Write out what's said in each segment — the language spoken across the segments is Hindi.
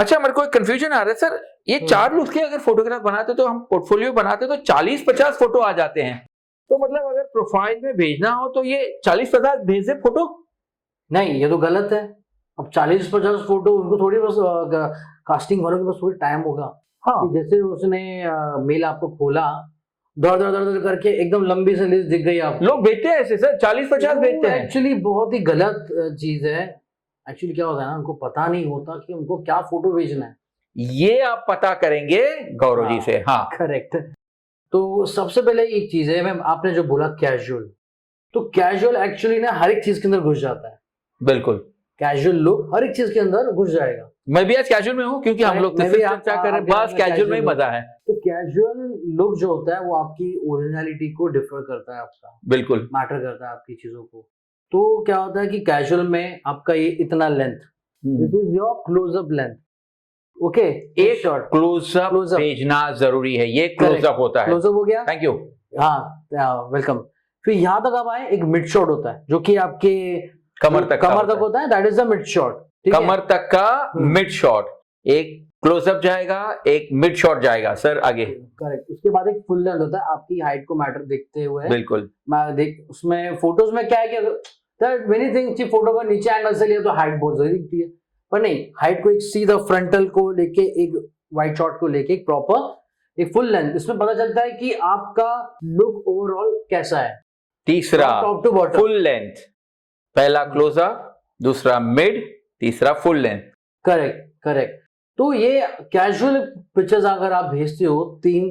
अच्छा, मेरे को एक कंफ्यूजन आ रहा है सर, ये 4 लुक के अगर फोटोग्राफ बनाते तो हम पोर्टफोलियो बनाते तो 40-50 फोटो आ जाते हैं, तो मतलब अगर प्रोफाइल में भेजना हो तो ये 40-50 भेज दे फोटो? नहीं, ये तो गलत है। अब 40-50 फोटो उनको थोड़ी बस कास्टिंग वालों के पास थोड़ी टाइम होगा। हाँ, कि जैसे उसने मेल आपको खोला, दौड़ दौड़ दौड़ दौड़ करके एकदम लंबी सी लिस्ट दिख गई आपको। लोग भेजते हैं ऐसे सर, 40-50 भेजते हैं। एक्चुअली बहुत ही गलत चीज है। एक्चुअली क्या होता है ना, उनको पता नहीं होता कि उनको क्या फोटो भेजना है। ये आप पता करेंगे गौरव जी से। हाँ, करेक्ट। तो सबसे पहले एक चीज है, मैम आपने जो बोला कैजुअल, तो कैजुअल एक्चुअली ना हर एक चीज के अंदर घुस जाता है। बिल्कुल, कैजुअल लुक हर एक चीज के अंदर घुस जाएगा। मैं भी आज कैजुअल में हूँ क्योंकि हम लोग तो सिर्फ चर्चा कर रहे हैं, बस कैजुअल में ही मजा है। तो कैजुअल लुक जो होता है वो आपकी ओरिजिनलिटी को डिफर करता है, आपका बिल्कुल मैटर करता है आपकी चीजों को। तो क्या होता है कि कैजुअल में आपका ये इतना length, this is your closeup length. Okay, एक शॉट क्लोजअप भेजना जरूरी है, ये क्लोजअप होता है। क्लोजअप हो गया, थैंक यू। हाँ, वेलकम। फिर यहाँ तक आप आए, एक मिड शॉट होता है जो कि आपके कमर तक होता है, that is the mid shot. कमर तक का मिड शॉट, एक क्लोजअप जाएगा, एक मिड शॉट जाएगा। सर आगे। करेक्ट। उसके बाद एक फुल लेंथ होता है, आपकी हाइट को मैटर देखते हुए। बिल्कुल, देख उसमें फोटोज में क्या है कि मेनी थिंग्स की फोटो का नीचे एंगल से लिया तो हाइट बहुत जरूरी दिखती है, पर नहीं, हाइट को एक सीधा फ्रंटल को लेके, एक वाइड शॉट को लेके, एक प्रॉपर एक फुल लेंथ, इसमें पता चलता है कि आपका लुक ओवरऑल कैसा है। तीसरा top to bottom full length, पहला क्लोजअप, दूसरा मिड, तीसरा फुल लेंथ। Correct correct. तो ये कैजुअल पिक्चर्स अगर आप भेजते हो, तीन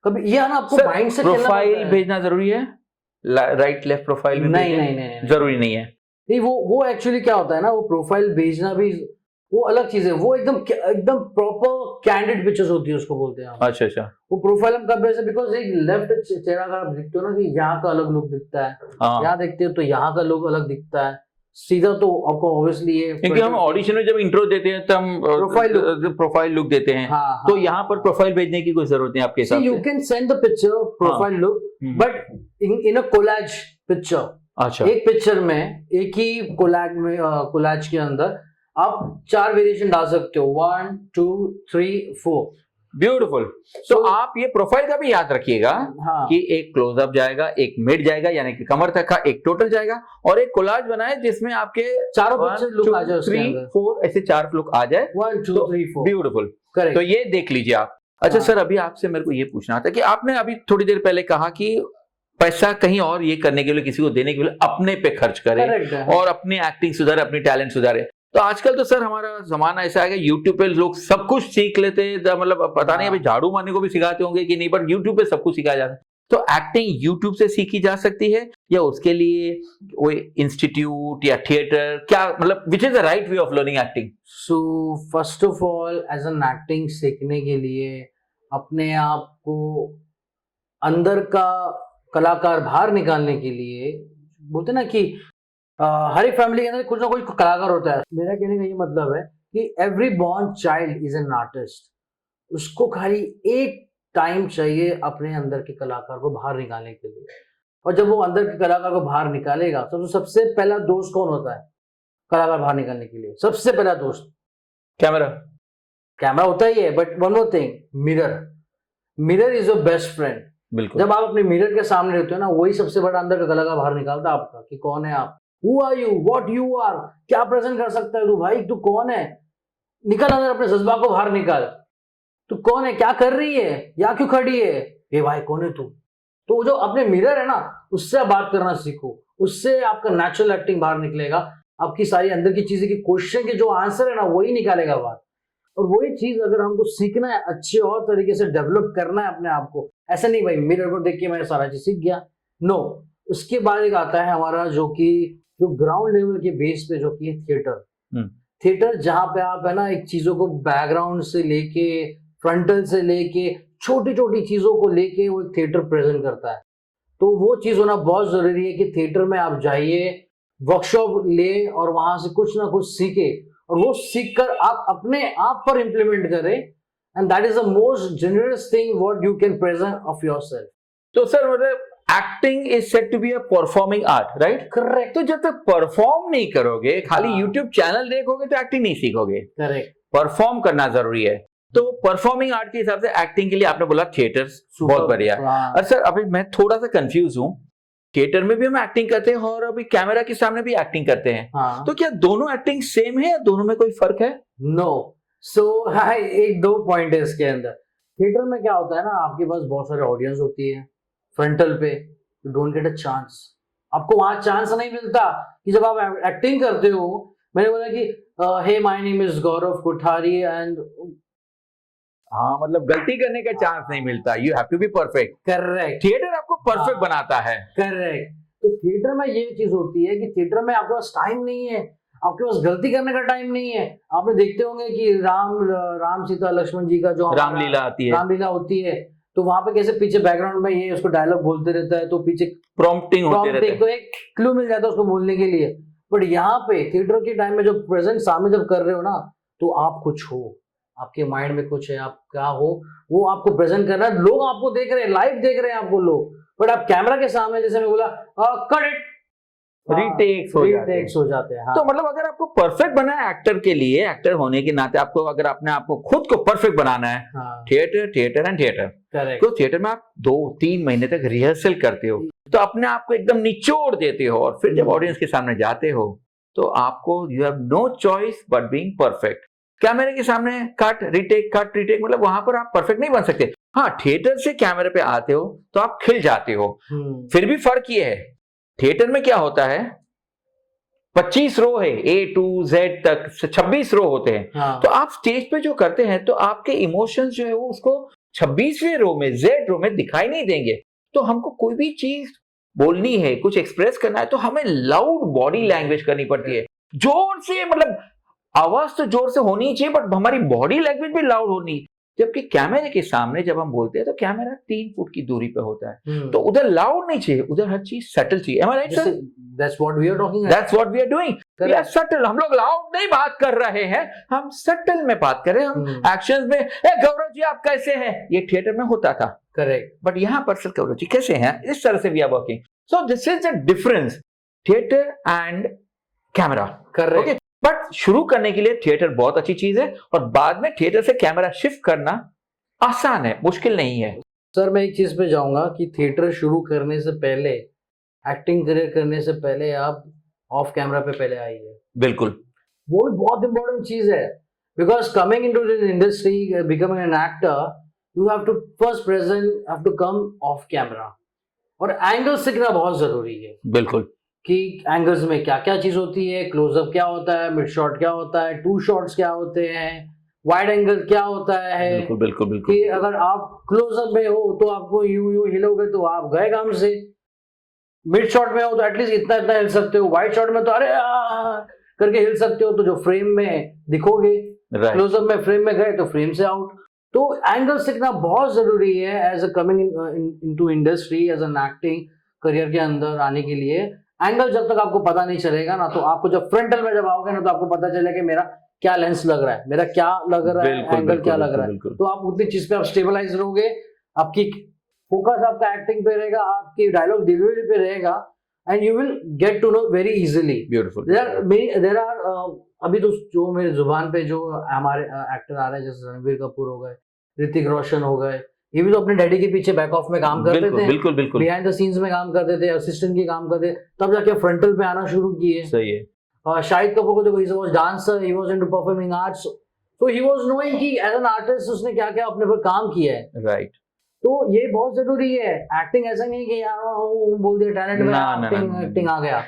कभी ये ना आपको माइंड से प्रोफाइल भेजना जरूरी है, राइट लेफ्ट प्रोफाइल में? नहीं, जरूरी नहीं है। नहीं, वो एक्चुअली क्या होता है ना, वो प्रोफाइल भेजना भी वो अलग चीज है, वो एकदम प्रॉपर कैंडिड पिक्चर्स होती है, उसको बोलते हैं हम। अच्छा अच्छा। वो प्रोफाइल हम कब भेजते हैं, बिकॉज एक लेफ्ट चेहरा अगर आप देखते हो ना कि यहाँ का अलग लुक दिखता है, यहाँ देखते हो तो यहाँ का लुक अलग दिखता है, सीधा तो आपको ऑब्वियसली ये, क्योंकि हम ऑडिशन में जब इंट्रो देते हैं तो हम प्रोफाइल लुक देते हैं। हाँ, तो यहाँ पर प्रोफाइल भेजने की कोई जरूरत नहीं आपके हिसाब से। You can send the picture profile look, but in a collage picture. अच्छा, एक पिक्चर में, एक ही कोलैज के अंदर आप 4 वेरिएशन डाल सकते हो, 1 2 3 4। ब्यूटीफुल। तो आप ये प्रोफाइल का भी याद रखिएगा कि एक क्लोजअप जाएगा, एक मिड जाएगा यानी कि कमर तक का, एक टोटल जाएगा, और एक कोलाज बनाए जिसमें आपके चारों लुक आ जाए, 3 4 ऐसे 4 लुक आ जाए। 1 2 3 4 ब्यूटीफुल। तो ये देख लीजिए आप। अच्छा सर, अभी आपसे मेरे को ये पूछना था कि आपने अभी थोड़ी देर पहले कहा कि पैसा कहीं और ये करने के लिए, किसी को देने के लिए अपने पे खर्च करे और अपनी एक्टिंग सुधारे, अपनी टैलेंट सुधारे। तो आजकल तो सर हमारा जमाना ऐसा है कि यूट्यूब पे लोग सब कुछ सीख लेते हैं, मतलब पता नहीं अभी झाड़ू मारने को भी सिखाते होंगे कि नहीं, बट यूट्यूब पे सब कुछ सिखाया जाता है। तो एक्टिंग यूट्यूब से सीखी जा सकती है या उसके लिए कोई इंस्टीट्यूट या थिएटर, क्या मतलब which is the right way of learning acting? So first of all, as an acting सीखने के लिए अपने आप को अंदर का कलाकार बाहर निकालने के लिए, बोलते ना कि हर एक फैमिली के अंदर कुछ ना कुछ कलाकार होता है। मेरा कहने का ये मतलब है कि every born child is an artist. उसको खाली एक टाइम चाहिए अपने अंदर के कलाकार को बाहर निकालने के लिए, और जब वो अंदर के कलाकार को बाहर निकालेगा तो सबसे पहला दोस्त कौन होता है कलाकार बाहर निकालने के लिए? सबसे पहला दोस्त कैमरा होता ही है, but one more thing, mirror is your best friend. बिल्कुल। जब आप अपने मिरर के सामने रहते हो ना, वही सबसे बड़ा अंदर का कलाकार बाहर निकालता है आपका, कि कौन है आप, who are you, what you are, क्या प्रेजेंट कर सकता है तू, भाई तू कौन है, निकल अंदर, अपने जज्बा को बाहर निकाल, तू कौन है, क्या कर रही है, या क्यों खड़ी है, ये भाई कौन है तू। तो जो अपने मिरर है ना, उससे आप बात करना सीखो, उससे आपका नेचुरल एक्टिंग बाहर निकलेगा, आपकी सारी अंदर की चीजें की क्वेश्चन के जो आंसर है ना, वही निकालेगा बाहर। और वही चीज अगर हमको सीखना है, अच्छे और तरीके से डेवलप करना है अपने आप को, ऐसा नहीं भाई मिरर को देख के मैं सारा चीज सीख गया, नो। उसके बाद एक आता है हमारा जो ग्राउंड लेवल के बेस पे, जो कि थिएटर, जहां पे आप है ना एक चीजों को बैकग्राउंड से लेके, फ्रंटल से लेके, छोटी छोटी चीजों को लेके वो एक थिएटर प्रेजेंट करता है। तो वो चीज होना बहुत जरूरी है कि थिएटर में आप जाइए, वर्कशॉप ले और वहां से कुछ ना कुछ सीखे, और वो सीख कर आप अपने आप पर इम्प्लीमेंट करें, and that is the most genuinest thing what you can present of yourself. तो सर मतलब acting is set to be a performing art, right? Correct. तो जब तक परफॉर्म नहीं करोगे, खाली यूट्यूब चैनल देखोगे तो एक्टिंग नहीं सीखोगे। करेक्ट। परफॉर्म करना जरूरी है। तो परफॉर्मिंग आर्ट के हिसाब से एक्टिंग के लिए आपने बोला थिएटर बहुत बढ़िया है। और सर अभी मैं थोड़ा सा कंफ्यूज हूँ, थिएटर में भी हम एक्टिंग करते हैं और अभी कैमरा के सामने भी एक्टिंग करते हैं। हाँ। तो क्या दोनों एक्टिंग सेम है या दोनों में कोई फर्क है? नो। सो एक दो पॉइंट है इसके अंदर। थिएटर में क्या होता है ना, आपके पास बहुत सारे ऑडियंस होती है फ्रंटल पे, you don't get a chance. आपको वहां चांस नहीं मिलता कि जब आप एक्टिंग करते हो। मैंने बोला कि hey my name is Gaurav Kothari and, हाँ, मतलब गलती करने का चांस नहीं मिलता, you have to be perfect. Correct. Theatre आपको परफेक्ट बनाता है। करेक्ट। तो थिएटर में ये चीज होती है कि थिएटर में आपके पास टाइम नहीं है, आपके पास गलती करने का टाइम नहीं है। आपने देखते होंगे कि राम सीता लक्ष्मण जी का जो रामलीला आती है, रामलीला होती है, तो वहां पे कैसे पीछे बैकग्राउंड में ये उसको डायलॉग बोलते रहता है, तो पीछे प्रॉम्प्टिंग होते रहते हैं, तो एक क्लू मिल जाता है उसको बोलने के लिए। बट यहाँ पे थिएटर के टाइम में जब प्रेजेंट सामने जब कर रहे हो ना, तो आप कुछ हो, आपके माइंड में कुछ है, आप क्या हो वो आपको प्रेजेंट करना है। लोग आपको देख रहे हैं, लाइव देख रहे हैं आपको लोग, बट आप कैमरा के सामने, जैसे मैं बोला कट इट, रीटेक्स हो जाते हैं। हाँ। तो मतलब अगर आपको परफेक्ट बनना है एक्टर के लिए, एक्टर होने के नाते आपको अगर अपने आप को खुद को परफेक्ट बनाना है, थिएटर एंड थिएटर, तो थिएटर में आप 2-3 महीने तक रिहर्सल करते हो, तो अपने आप को एकदम निचोड़ देते हो, और फिर जब ऑडियंस के सामने जाते हो तो आपको you have no choice but being perfect. कैमरे के सामने कट रीटेक मतलब वहां पर आप परफेक्ट नहीं बन सकते। हाँ, थिएटर से कैमरे पे आते हो तो आप खिल जाते हो। फिर भी फर्क ये है, थिएटर में क्या होता है, 25 रो है, A to Z तक 26 रो होते हैं। हाँ। तो आप स्टेज पे जो करते हैं तो आपके इमोशंस जो है वो उसको 26वें रो में, Z रो में दिखाई नहीं देंगे। तो हमको कोई भी चीज बोलनी है, कुछ एक्सप्रेस करना है, तो हमें लाउड बॉडी लैंग्वेज करनी पड़ती है, जोर से, मतलब आवाज तो जोर से होनी चाहिए बट हमारी बॉडी लैंग्वेज भी लाउड होनी। जबकि कैमरे के सामने जब हम बोलते हैं तो कैमरा 3 फुट की दूरी पे होता है, तो उधर लाउड नहीं चाहिए, उधर हर चीज सटल चाहिए। Am I right, sir? That's what we are talking about. That's what we are doing. We are subtle. हम लोग लाउड नहीं बात कर रहे हैं, हम सटल में बात कर रहे हैं। हम एक्शंस में, ए गौरव जी आप कैसे हैं, ये थिएटर में होता था, करेक्ट, बट यहाँ पर सर गौरव जी कैसे हैं, इस तरह से we are working. So this is the difference, theatre and camera, correct. But शुरू करने के लिए थिएटर बहुत अच्छी चीज है, और बाद में थिएटर से कैमरा शिफ्ट करना आसान है, मुश्किल नहीं है। सर मैं एक चीज पे जाऊंगा कि थिएटर शुरू करने से पहले, एक्टिंग करियर करने से पहले आप ऑफ कैमरा पे पहले आइए। बिल्कुल, वो भी बहुत इंपॉर्टेंट चीज है, because coming into this industry, becoming an actor, you have to first present, have to come of camera, और एंगल सीखना बहुत जरूरी है। बिल्कुल, कि एंगल्स में क्या क्या चीज होती है, क्लोजअप क्या होता है, मिड शॉट क्या होता है, 2 शॉट्स क्या होते हैं, वाइड एंगल क्या होता है। बिल्कुल बिल्कुल बिल्कुल। कि अगर आप क्लोजअप में हो तो आपको यूं हिलोगे तो आप गए काम से, मिड शॉट में हो तो एटलीस्ट इतना हिल सकते हो, वाइड शॉट में तो अरे करके हिल सकते हो, तो जो फ्रेम में दिखोगे, क्लोजअप में फ्रेम में गए तो फ्रेम से आउट। तो एंगल सीखना बहुत जरूरी है as a coming into industry, as an acting career के अंदर आने के लिए। एंगल जब तक आपको पता नहीं चलेगा ना, तो आपको जब फ्रंटल में जब आओगे ना, तो आपको पता चलेगा कि मेरा क्या लेंस लग रहा है, मेरा क्या लग रहा है, एंगल क्या लग रहा है। तो आप उतनी चीज पे आप स्टेबलाइज रहोगे, आपकी फोकस आपका एक्टिंग पे रहेगा, आपकी डायलॉग डिलीवरी पे रहेगा, and you will get to know very easily. Beautiful. There are अभी तो जो मेरे जुबान पे जो हमारे एक्टर आ रहे हैं, जैसे रणबीर कपूर हो गए, ऋतिक रोशन हो गए, ये भी तो अपने डैडी के पीछे बैक ऑफ में काम करते थे, बिल्कुल बिल्कुल, बिहाइंड द सीन्स में काम करते थे, असिस्टेंट की काम करते, तब जाके फ्रंटल पे आना शुरू किए। सही है। शाहिद कपूर को देखो, he was dancer, he was into performing arts, तो ही वाज नोइंग कि एज एन आर्टिस्ट उसने क्या क्या अपने पर काम किया है, राइट। तो ये बहुत जरूरी है। एक्टिंग ऐसा नहीं कि यार बोल दिया टैलेंट में एक्टिंग आ गया।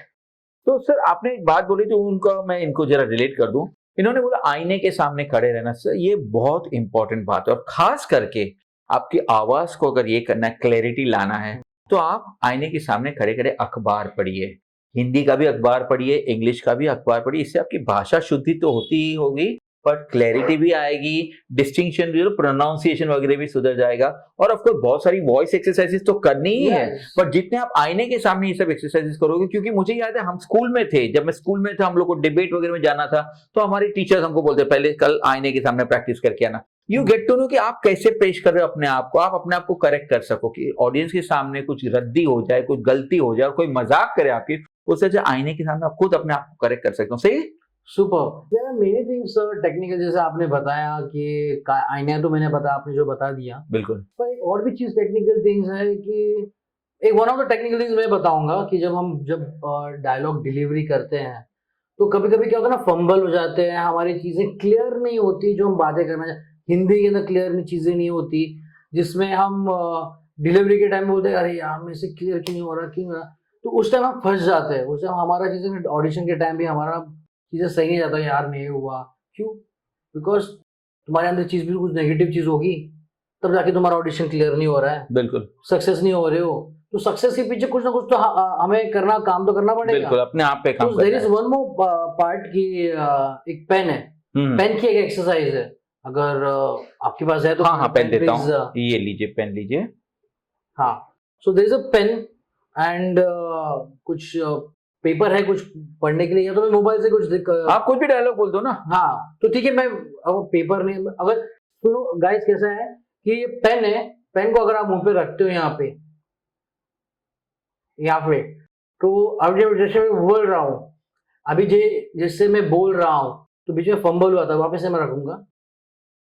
तो सर आपने एक बात बोली तो उनका मैं इनको जरा रिलेट कर दूं, इन्होंने बोला आईने के सामने खड़े रहना। सर ये बहुत इंपॉर्टेंट बात है, और खास करके आपकी आवाज को अगर ये करना है, क्लैरिटी लाना है, तो आप आईने के सामने खड़े खड़े अखबार पढ़िए, हिंदी का भी अखबार पढ़िए, इंग्लिश का भी अखबार पढ़िए। इससे आपकी भाषा शुद्धि तो होती ही होगी, पर क्लैरिटी भी आएगी, डिस्टिंक्शन भी, प्रोनाउंसिएशन वगैरह भी सुधर जाएगा। और ऑफ कोर्स बहुत सारी वॉइस एक्सरसाइजेस तो करनी ही है, पर जितने आप आईने के सामने ये सब एक्सरसाइजेस करोगे, क्योंकि मुझे याद है हम स्कूल में थे, जब मैं स्कूल में था, हम लोग को डिबेट वगैरह में जाना था, तो हमारे टीचर्स हमको बोलते पहले कल आईने के सामने प्रैक्टिस करके आना। यू गेट टू नो कि आप कैसे पेश कर रहे हो अपने आप को, आप अपने आप को करेक्ट कर सको, कि ऑडियंस के सामने कुछ रद्दी हो जाए, कुछ गलती हो जाए, और कोई मजाक करे आपकी, उससे आईने के सामने आप खुद अपने आप को करेक्ट कर सकते हो। सही super. There are many things technical, जैसे आपने बताया कि आईना तो मैंने बताया, आपने जो बता दिया, बिल्कुल। पर एक और भी चीज टेक्निकल थिंग्स है कि एक one of the technical things मैं बताऊंगा कि जब डायलॉग डिलीवरी करते हैं तो कभी कभी क्या होता है ना, फंबल हो जाते हैं, हमारी चीजें क्लियर नहीं होती जो हम बातें करना चाहते, हिंदी के अंदर क्लियर चीजें नहीं होती, जिसमें हम डिलीवरी के टाइम बोलते हैं अरे यार मेरे से क्लियर क्यों नहीं हो रहा, क्यों हो रहा, तो उस टाइम हम फंस जाते हैं। उस टाइम हमारा चीजें ऑडिशन के टाइम भी हमारा चीजें सही नहीं जाता, यार नहीं हुआ क्यों, बिकॉज तुम्हारे अंदर चीज भी कुछ नेगेटिव चीज होगी, तब जाके तुम्हारा ऑडिशन क्लियर नहीं हो रहा है, बिल्कुल सक्सेस नहीं हो रहे हो। तो सक्सेस के पीछे कुछ ना कुछ तो हमें करना, काम तो करना पड़ेगा। बिल्कुल, अपने आप पे काम तो देयर करना इज है। वन मोर पार्ट की एक पेन है, पेन की एक एक्सरसाइज है, अगर आपके पास है तो हाँ पेन देता please, हूँ, ये लीजिए पेन लीजिए। हाँ, so there is a pen and कुछ पेपर है कुछ पढ़ने के लिए, या तो मैं मोबाइल से कुछ आप कुछ भी डायलॉग बोल दो ना। हाँ तो ठीक है, मैं अब पेपर नहीं, अगर सुनो गाइस कैसा है कि ये पेन है, पेन को अगर आप मुंह पे रखते हो यहाँ पे, तो अब जैसे मैं बोल रहा हूँ, अभी जैसे मैं बोल रहा हूँ तो बीच में फंबल हुआ था, वापस से मैं रखूंगा।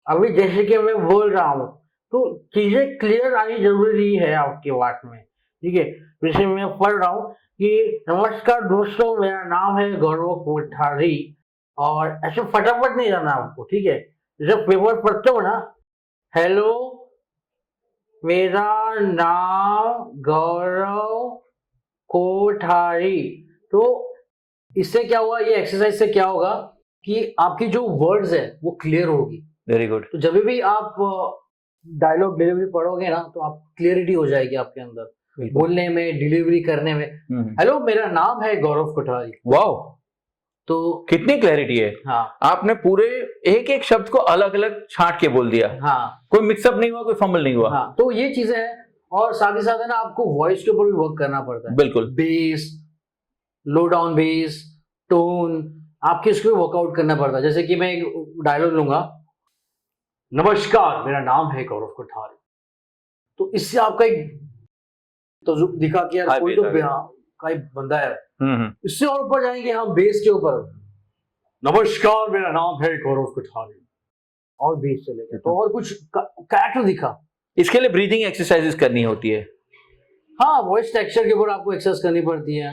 अभी जैसे कि मैं बोल रहा हूँ तो चीजें क्लियर आनी जरूरी है आपके वाट में, ठीक है। जैसे मैं पढ़ रहा हूँ कि नमस्कार दोस्तों, मेरा नाम है गौरव कोठारी, और ऐसे फटाफट नहीं जाना आपको, ठीक है। जब पेपर पढ़ते हो ना, हेलो मेरा नाम गौरव कोठारी, तो इससे क्या हुआ, ये एक्सरसाइज से क्या होगा कि आपकी जो वर्ड्स है वो क्लियर होगी। Very good. तो जब भी आप डायलॉग डिलीवरी पढ़ोगे ना, तो आप क्लियरिटी हो जाएगी आपके अंदर बोलने में, डिलीवरी करने में। हेलो मेरा नाम है गौरव कोठारी, वाओ, तो कितनी क्लैरिटी है। हाँ, आपने पूरे एक एक शब्द को अलग अलग छांट के बोल दिया। हाँ, कोई मिक्सअप नहीं हुआ, कोई फंबल नहीं हुआ। हाँ, तो ये चीजें हैं। और साथ ही साथ है ना, आपको वॉइस के ऊपर भी वर्क करना पड़ता है। बिल्कुल। बेस, लो डाउन बेस, टोन, आपके इसको वर्कआउट करना पड़ता है। जैसे कि मैं एक डायलॉग लूंगा, नमस्कार मेरा नाम है गौरव कोठारी, तो इससे आपका एक तो दिखा कि यार कोई तो का एक बंदा है। इससे और ऊपर जाएंगे हम बेस के ऊपर, नमस्कार मेरा नाम है गौरव कोठारी, और बेस चलेगा तो और कुछ कैरेक्टर दिखा। इसके लिए ब्रीदिंग एक्सरसाइजेस करनी होती है। हाँ, वॉइस टेक्सचर के ऊपर आपको एक्सरसाइज करनी पड़ती है।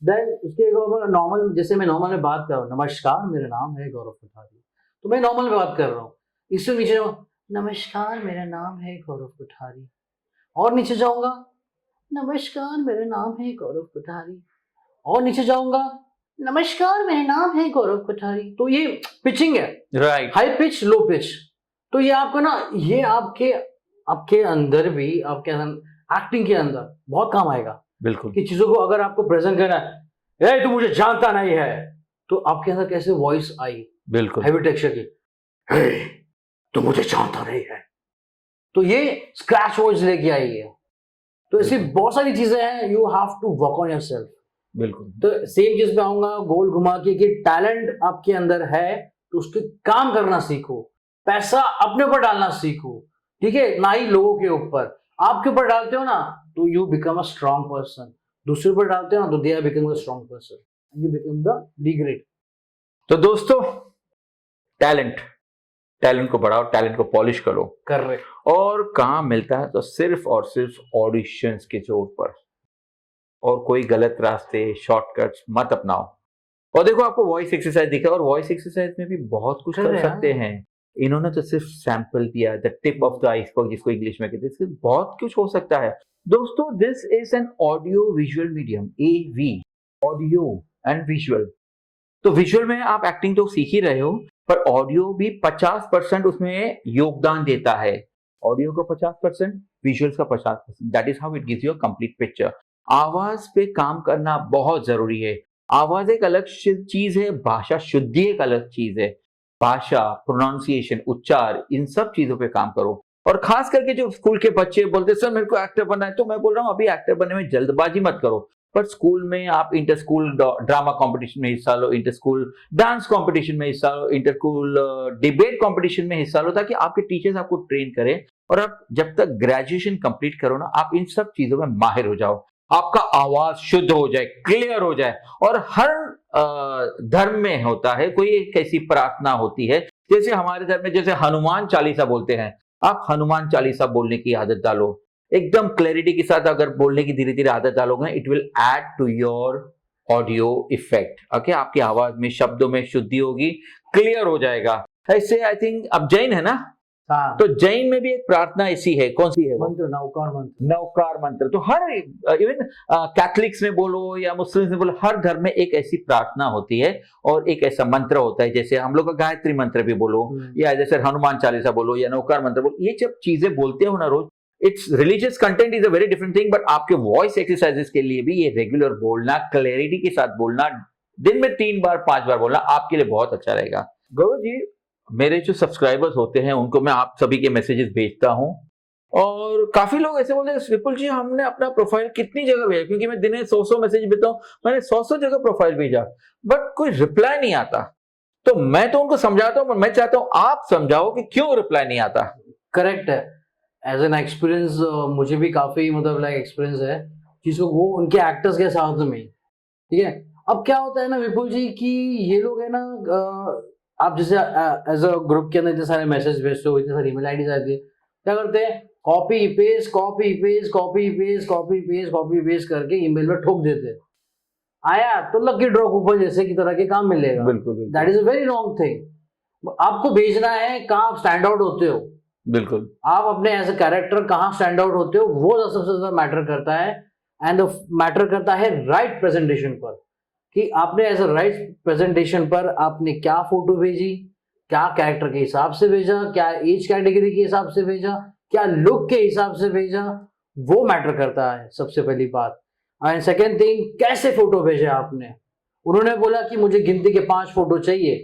देन उसके ऊपर नॉर्मल, जैसे मैं नॉर्मल में बात कर रहा हूँ, नमस्कार मेरा नाम है गौरव कोठारी, तो मैं नॉर्मल में बात कर रहा हूँ। इससे नीचे नमस्कार मेरा नाम है गौरव कोठारी, और नीचे जाऊंगा, नमस्कार मेरा नाम है गौरव कोठारी, और नीचे जाऊंगा, नमस्कार मेरा नाम है गौरव कोठारी। तो ये पिचिंग है, right, high pitch low pitch. तो ये आपको ना, ये आपके अंदर भी, आपके एक्टिंग के अंदर बहुत काम आएगा। बिल्कुल, कि चीजों को अगर आपको प्रेजेंट करना है, ए तू मुझे जानता नहीं है, तो आपके अंदर कैसे वॉइस आई, बिल्कुल हैवी टेक्सचर की, हे तू मुझे जानता नहीं है, तो ये स्क्रैच वॉइस लेके आई है। तो ऐसी बहुत सारी चीजें हैं, you have to work on yourself. बिल्कुल। तो सेम चीज पे आऊंगा गोल घुमा के कि टैलेंट आपके अंदर है तो उसके काम करना सीखो, पैसा अपने ऊपर डालना सीखो, ठीक है, ना ही लोगों के ऊपर। आपके ऊपर डालते हो ना तो you become a strong person, दूसरे ऊपर डालते हो ना तो they are become a strong person, you become the the great. तो दोस्तों, टैलेंट को बढ़ाओ, टैलेंट को पॉलिश करो। कर रहे और कहाँ मिलता है, तो सिर्फ और सिर्फ ऑडिशंस के जोर पर, और कोई गलत रास्ते, शॉर्टकट्स मत अपनाओ। और देखो, आपको वॉइस एक्सरसाइज दिखा, और वॉइस एक्सरसाइज में भी बहुत कुछ कर सकते हैं। इन्होंने तो सिर्फ सैंपल दिया, the tip of the iceberg जिसको इंग्लिश में कहते हैं, इससे बहुत कुछ हो सकता है। दोस्तों, this is an audio visual medium, AV, audio and visual. तो विजुअल में आप एक्टिंग तो सीख ही रहे हो, पर ऑडियो भी 50% उसमें योगदान देता है। ऑडियो का 50%, विजुअल्स का 50%। That is how it gives you a complete picture. आवाज पे काम करना बहुत जरूरी है। आवाज एक अलग चीज है, भाषा शुद्धि एक अलग चीज है। भाषा, प्रोनाउंसिएशन, उच्चार, इन सब चीजों पे काम करो। और खास करके जो स्कूल के बच्चे बोलते सर मेरे को एक्टर बनना है, तो मैं बोल रहा हूँ अभी एक्टर बनने में जल्दबाजी मत करो। पर स्कूल में आप इंटर स्कूल ड्रामा कंपटीशन में हिस्सा लो, इंटर स्कूल डांस कंपटीशन में हिस्सा लो, इंटर स्कूल डिबेट कंपटीशन में हिस्सा लो, ताकि आपके टीचर्स आपको ट्रेन करें। और आप जब तक ग्रेजुएशन कंप्लीट करो ना, आप इन सब चीजों में माहिर हो जाओ। आपका आवाज शुद्ध हो जाए, क्लियर हो जाए। और हर धर्म में होता है, कोई एक ऐसी प्रार्थना होती है, जैसे हमारे धर्म में जैसे हनुमान चालीसा बोलते हैं, आप हनुमान चालीसा बोलने की आदत डालो, एकदम क्लैरिटी के साथ अगर बोलने की धीरे धीरे आदत डालोगे, it will add to your audio effect. Okay, आपकी आवाज में, शब्दों में शुद्धि होगी, क्लियर हो जाएगा। ऐसे आई थिंक अब जैन है ना, हाँ, तो जैन में भी एक प्रार्थना ऐसी है, कौन सी है वो? मंत्र, नवकार मंत्र। नवकार मंत्र। तो हर इवन कैथलिक्स में बोलो या मुस्लिम्स में बोलो, हर धर्म में एक ऐसी प्रार्थना होती है और एक ऐसा मंत्र होता है। जैसे हम लोग का गायत्री मंत्र भी बोलो, या जैसे हनुमान चालीसा बोलो या नवकार मंत्र बोलो, ये जब चीजें बोलते हो ना रोज, it's religious content is a very different thing, but आपके वॉइस एक्सरसाइजेस के लिए भी ये रेगुलर बोलना, क्लैरिटी के साथ बोलना, दिन में 3 बार 5 बार बोलना आपके लिए बहुत अच्छा रहेगा। गौरव जी, मेरे जो सब्सक्राइबर्स होते हैं उनको मैं आप सभी के मैसेजेस भेजता हूं, और काफी लोग ऐसे बोलते हैं, विपुल जी हमने अपना प्रोफाइल कितनी जगह भेजा, क्योंकि मैं दिन में 100 मैसेज भेजता हूं, मैंने 100 जगह प्रोफाइल भेजा, बट कोई रिप्लाई नहीं आता। तो मैं तो उनको समझाता हूं, मैं चाहता हूं आप समझाओ कि क्यों रिप्लाई नहीं आता। करेक्ट है, एज एन एक्सपीरियंस मुझे भी काफी मतलब लाइक एक्सपीरियंस है जिसको वो उनके एक्टर्स के साथ में, ठीक है। अब क्या होता है ना विपुल जी कि ये लोग है ना, आप जैसे एज अ ग्रुप के अंदर इतने सारे मैसेज भेजते हो, इतने सारी ईमेल आईडीज आती है, क्या करते हैं, copy paste copy paste copy paste copy paste copy paste करके ईमेल में ठोक देते हैं। आया तो लकी ड्रॉ कूपन जैसे की तरह के काम मिलेगा। बिल्कुल, that is a very wrong thing. आपको भेजना है कहाँ आप स्टैंड आउट होते हो, बिल्कुल, आप अपने एज अ कैरेक्टर कहाँ स्टैंड आउट होते हो, वो सबसे ज्यादा मैटर करता है। एंड मैटर करता है राइट प्रेजेंटेशन पर, कि आपने एज अ राइट प्रेजेंटेशन पर आपने क्या फोटो भेजी, क्या कैरेक्टर के हिसाब से भेजा, क्या एज कैटेगरी के हिसाब से भेजा, क्या लुक के हिसाब से भेजा, वो मैटर करता है सबसे पहली बात। एंड सेकेंड थिंग, कैसे फोटो भेजे आपने। उन्होंने बोला कि मुझे गिनती के 5 फोटो चाहिए,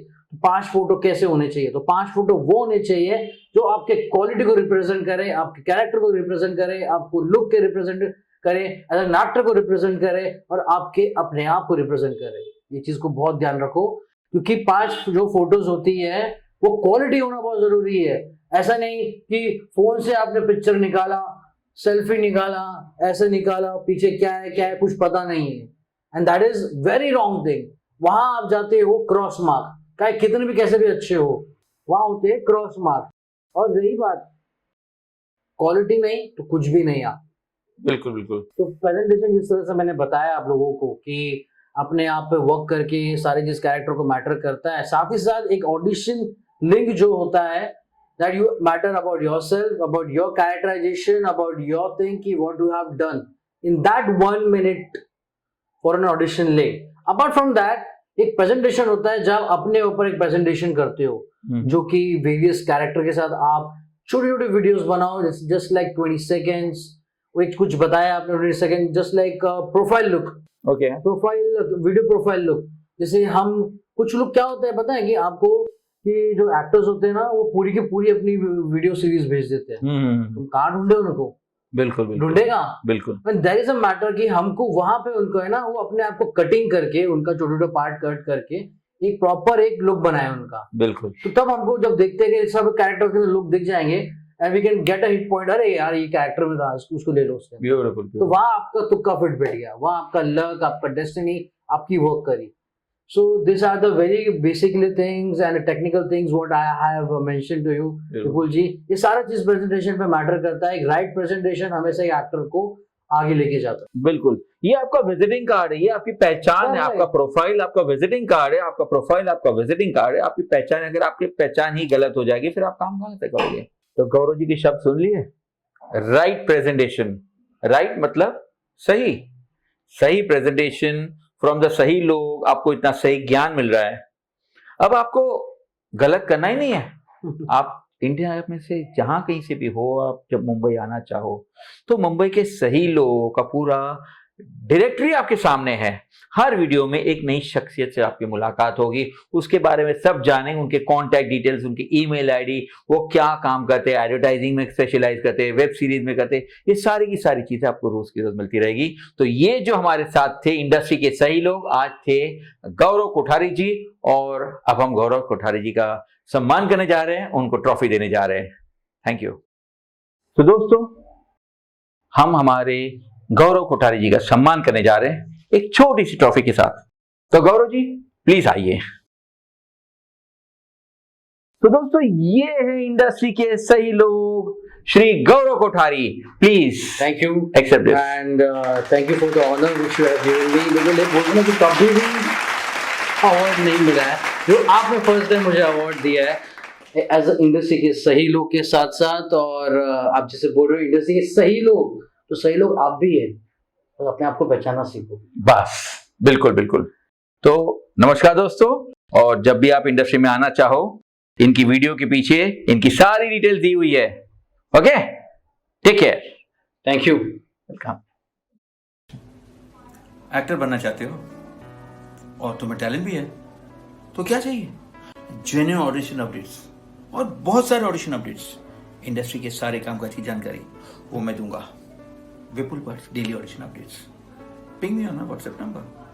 5 फोटो कैसे होने चाहिए, तो 5 फोटो वो होने चाहिए जो आपके क्वालिटी को रिप्रेजेंट करे, आपके कैरेक्टर को रिप्रेजेंट करे, आपको लुक के रिप्रेजेंट करे, एज एन एक्टर को रिप्रेजेंट करे, और आपके अपने आप को रिप्रेजेंट करे। ये चीज को बहुत ध्यान रखो, क्योंकि 5 जो फोटोज होती है वो क्वालिटी होना बहुत जरूरी है। ऐसा नहीं कि फोन से आपने पिक्चर निकाला, सेल्फी निकाला, ऐसे निकाला, पीछे क्या है कुछ पता नहीं है, and that is very wrong thing. वहां आप जाते हो क्रॉस मार्क, चाहे कितने भी कैसे भी अच्छे हो, वहां होते हैं क्रॉस मार्क। और रही बात क्वालिटी नहीं तो कुछ भी नहीं आप। बिल्कुल, बिल्कुल। तो प्रेजेंटेशन जिस तरह से मैंने बताया आप लोगों को कि अपने आप पे वर्क करके सारे जिस कैरेक्टर को मैटर करता है, साथ ही साथ एक ऑडिशन लिंक जो होता है, that you matter about yourself, about your characterization, about your thing, ki what you have done in that 1 minute for an audition link. Apart from that, एक presentation होता है जब अपने ऊपर एक presentation करते हो, जो कि various character के साथ आप छोटे छोटे वीडियोस बनाओ, just like 20 seconds, कुछ बताया आपने 20 second, just like profile look, okay, profile video profile look. जैसे हम कुछ लोग क्या होता है पता है कि आपको, कि जो एक्टर्स होते हैं ना वो पूरी की पूरी अपनी वीडियो सीरीज भेज देते हैं, तुम कहाँ ढूंढे उनको, बिल्कुल, बिल्कुल, ढूंढेगा बिल्कुल, देयर इज अ मैटर कि हमको वहां पे उनको है ना, वो अपने आप को कटिंग करके उनका छोटे छोटे पार्ट कट करके एक प्रॉपर एक लुक बनाए उनका। बिल्कुल। तो तब हमको जब देखते हैं कि सब कैरेक्टर के लुक दिख जाएंगे, and we can get a hit point, अरे यार ये कैरेक्टर में था, उसको ले लो उससे। ब्यूटीफुल। तो वहां आपका तुक्का फिट बैठ गया, वहां आपका लक, आपका डेस्टिनी आपकी वर्क करी। So these are the very basically things and technical things what I have mentioned to you, विपुल जी। ये सारा चीज प्रेजेंटेशन पे मैटर करता है। एक राइट प्रेजेंटेशन हमेशा एक एक्टर को आगे लेके जाता है। बिल्कुल, ये आपका विजिटिंग कार्ड है, ये आपकी पहचान है, आपका प्रोफाइल आपका विजिटिंग कार्ड है, आपका प्रोफाइल आपका विजिटिंग कार्ड है, आपकी पहचान। अगर आपकी पहचान ही गलत हो जाएगी फिर आप काम कहां से करोगे। तो गौरव जी के शब्द सुन लिए, राइट प्रेजेंटेशन, राइट मतलब सही, सही प्रेजेंटेशन फ्रॉम द सही लोग, आपको इतना सही ज्ञान मिल रहा है। अब आपको गलत करना ही नहीं है। आप इंडिया में से जहां कहीं से भी हो, आप जब मुंबई आना चाहो तो मुंबई के सही लोगों का पूरा डायरेक्टरी आपके सामने है। हर वीडियो में एक नई शख्सियत से आपकी मुलाकात होगी, उसके बारे में सब जानेंगे, उनके कॉन्टैक्ट डिटेल्स, उनकी ईमेल आईडी, वो क्या काम करते हैं, एडवर्टाइजिंग में स्पेशलाइज करते हैं, वेब सीरीज में करते हैं, ये सारी की सारी चीजें आपको रोज की रोज मिलती रहेगी। तो ये जो हमारे साथ थे इंडस्ट्री के सही लोग, आज थे गौरव कोठारी जी, और अब हम गौरव कोठारी जी का सम्मान करने जा रहे हैं, उनको ट्रॉफी देने जा रहे हैं। Thank you. तो दोस्तों, हम हमारे गौरव कोठारी जी का सम्मान करने जा रहे हैं एक छोटी सी ट्रॉफी के साथ। तो गौरव जी प्लीज आइए। तो दोस्तों ये है इंडस्ट्री के सही लोग, Shri Gaurav Kothari. Please thank you accept this and thank you for the honour which you have given me. लेकिन एक बोलना कि कभी भी अवार्ड नहीं मिला है जो आपने फर्स्ट टाइम मुझे अवार्ड दिया है एज अ इंडस्ट्री के सही लोग के साथ साथ। और आप जैसे बोल रहे हो इंडस्ट्री के सही लोग, तो सही लोग आप भी है, तो अपने आप को पहचानना सीखो बस। बिल्कुल बिल्कुल। तो नमस्कार दोस्तों, और जब भी आप इंडस्ट्री में आना चाहो, इनकी वीडियो के पीछे इनकी सारी डिटेल्स दी हुई है। Okay, take care, thank you, welcome. Actor बनना चाहते हो और तुम्हें टैलेंट भी है तो क्या चाहिए? जेन्युइन ऑडिशन अपडेट्स और बहुत सारे ऑडिशन अपडेट्स, इंडस्ट्री के सारे कामकाज की जानकारी वो मैं दूंगा। Vipul Bhatt daily audition updates. Ping me on my WhatsApp number